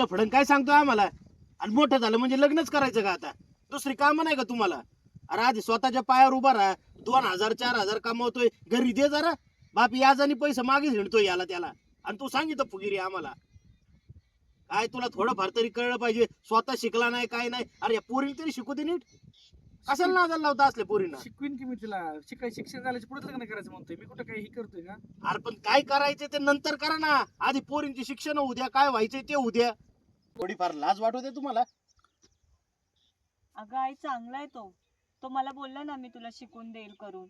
फडण काय सांगतोय आम्हाला? आणि मोठं झालं म्हणजे लग्नच करायचं का आता? दुसरी कामं नाही का तुम्हाला? अरे आधी स्वतःच्या पायावर उभा राहा. 2000 4000 कमावतोय, घरी दे जरा. बाप याजानी पैसे मागे हिंडतोय याला त्याला, आणि तू सांगितलं फुगिरी आम्हाला. काय तुला थोडंफार तरी कळलं पाहिजे. स्वतः शिकला नाही काय नाही. अरे या पोरीला तरी शिकू दे नीट. कशाला नादाला लावता असले पोरींना? शिकवीन की मी तिला. शिक्षण झाल्याच्या पुढे लग्न करायचं म्हणतोय मी. कुठं काही करतोय का? अरे पण काय करायचं ते नंतर करा ना. आधी पोरींची शिक्षण होऊ द्या, काय व्हायचंय ते होऊ द्या. थोडीफार लाज वाटू दे तुम्हाला. अगं आई चांगला आहे तो. तो मला बोलला ना मी तुला शिकून देईल करून.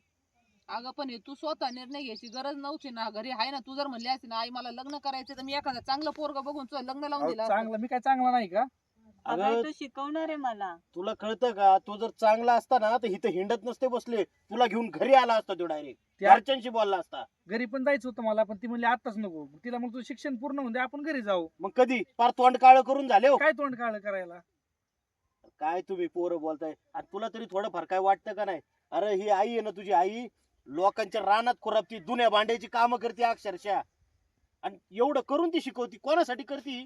अगं पण हे तू स्वतः निर्णय घ्यायची गरज नव्हती ना. घरी आहे ना, तू जर म्हणली असती ना आई मला लग्न करायचं, तर मी एखादा चांगलं पोरग बघून तुझं लग्न लावून दिलं असतं. चांगला मी काय चांगला नाही का? अगं आई अगं तो शिकवणार आहे मला. तुला कळतं का? तो जर चांगला असता ना तर इथं हिंडत नसते बसले. तुला घेऊन घरी आला असता तो डायरेक्ट. त्या- घरच्यांशी बोलला असता. घरी पण जायचं होतं मला, पण ती म्हणली आताच नको. तिला मग तुझं शिक्षण पूर्ण होऊन दे, आपण घरी जाऊ. मग कधी पार तोंड काळ करून झाले हो. काय तोंड काळ करायला? काय तुम्ही पोरं बोलताय? आणि तुला तरी थोडंफार काय वाटतं का नाही? अरे ही आई आहे ना तुझी आई, लोकांच्या रानात खुरापती, दुन्या भांड्याची कामं करते अक्षरशः. आणि एवढं करून ती शिकवती, कोणासाठी करती?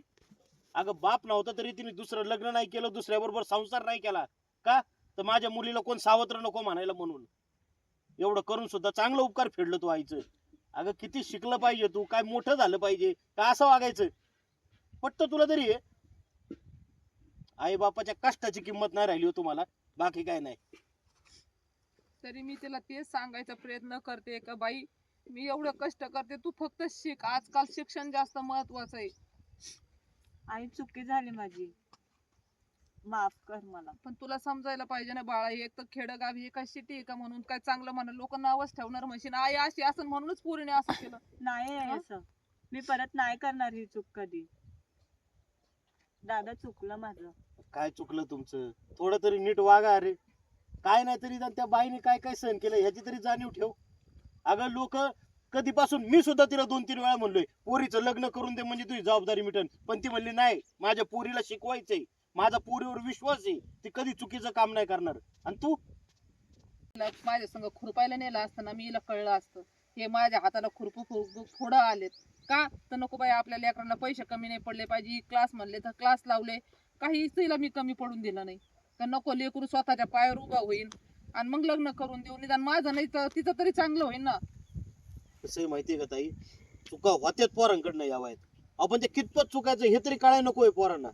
अगं बाप नव्हता तरी तिने दुसरं लग्न नाही केलं, दुसऱ्याबरोबर संसार नाही केला का? तर माझ्या मुलीला कोण सावत्र नको म्हणायला म्हणून. एवढं करून सुद्धा चांगलं उपकार फेडलं तू आईचं. अगं किती शिकलं पाहिजे तू, काय मोठं झालं पाहिजे का असं वागायचं? पटतं तुला तरी हे? आई बापाच्या कष्टाची किंमत नाही राहिली हो तुम्हाला, बाकी काय नाही. तरी मी तिला तेच सांगायचा प्रयत्न करते का बाई, मी एवढं कष्ट करते, तू फक्त शिक. आजकाल शिक्षण जास्त महत्वाचं आहे. आई चुकी झाली माझी, माफ कर मला. पण तुला समजायला पाहिजे ना बाळा, एक तर खेडगाव हे काय सिटी आहे का म्हणून काय चांगलं म्हणा, लोक नावच ठेवणार म्हणशील आई अशी असं म्हणूनच पोरीने असं केलं. नाही आहे असं. मी परत नाही करणार ही चूक कधी. दादा चुकलं माझं. काय चुकलं तुमचं? थोडं तरी नीट वागा. अरे काय नाही तरी त्या बाईने काय काय सहन केलं ह्याची तरी जाणीव ठेव. अगं लोक कधीपासून, मी सुद्धा तिला 2-3 वेळा म्हणलोय पोरीचं लग्न करून दे म्हणजे तुझी जबाबदारी मिटन, पण ती म्हणली नाही माझ्या पोरीला शिकवायचंय, माझा पोरीवर विश्वास आहे, ती कधी चुकीचं काम नाही करणार. आणि तू तिला माझ्या संग खुरपायला नेलं असतं ना, मी हिला कळलं असतं. हे माझ्या हाताला फोडं आलेत का? तर नको बाई, आपल्या लेकरांना पैसे कमी नाही पडले पाहिजे. क्लास म्हणले तर क्लास लावले, काही तिला मी कमी पडून दिलं नाही. तर नको, लेकरू स्वतःच्या पायावर उभा होईल आणि मग लग्न करून देऊ. निदान माझं नाही तर तिचं तरी चांगलं होईल ना. कसं आहे माहितीये का ताई, चुका होत्यात पोरांकडनं या वयात. आपण ते कितपत चुकायचं हे तरी कळायला नकोय पोरांना.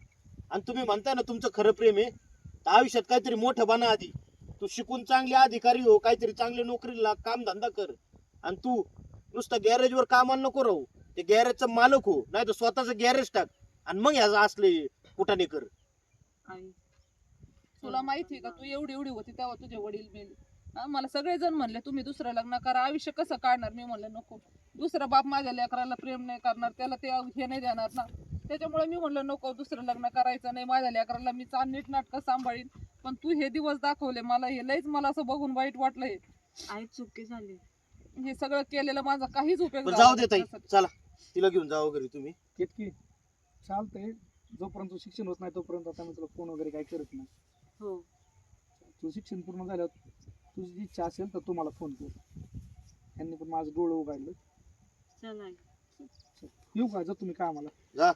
आणि तुम्ही म्हणताय ना तुमचं खरं प्रेम आहे, तर आयुष्यात काहीतरी मोठं बना आधी. तू शिकून चांगले अधिकारी हो, काहीतरी चांगले नोकरी लाग, काम धंदा कर. आणि तू नुसतं गॅरेजवर कामाला नको राहू, ते गॅरेजचा मालक हो, नाही तर स्वतःच गॅरेज टाक आणि मग ह्याचं असले कुठाने कर. आई तुला माहिती आहे का, तू एवढी एवढी होती तेव्हा तुझे वडील मेले. हा, मला सगळेजण म्हणले तुम्ही दुसरं लग्न करा, आयुष्य कसं काढणार? मी म्हणलं नको. दुसरा बाप माझ्या लेकराला प्रेम नाही करणार, त्याला ते हे नाही देणार ना. त्याच्यामुळे मी म्हणलं नको, दुसरं लग्न करायचं नाही. माझ्या लेकराला मी नीट नाटकं सांभाळीन. पण तू हे दिवस दाखवले मला, हे लईच मला असं बघून वाईट वाटलं. आई चुकी झाली. हे सगळं केलेलं माझा काहीच उपयोग पण झाला जाऊ दे ताई, नाही. चला तिला घेऊन जावं घरी तुम्ही. कितकी चालतंय. जोपर्यंत शिक्षण होत नाही तोपर्यंत आता मी तुला फोन वगैरे काय करत नाही. हो तुझं शिक्षण पूर्ण झाल्यावर तुझी इच्छा असेल तर तू मला फोन कर. यांनी पण माझं डोळं उघडलं. चल आई. येऊ का? जा तुम्ही कामाला. जा.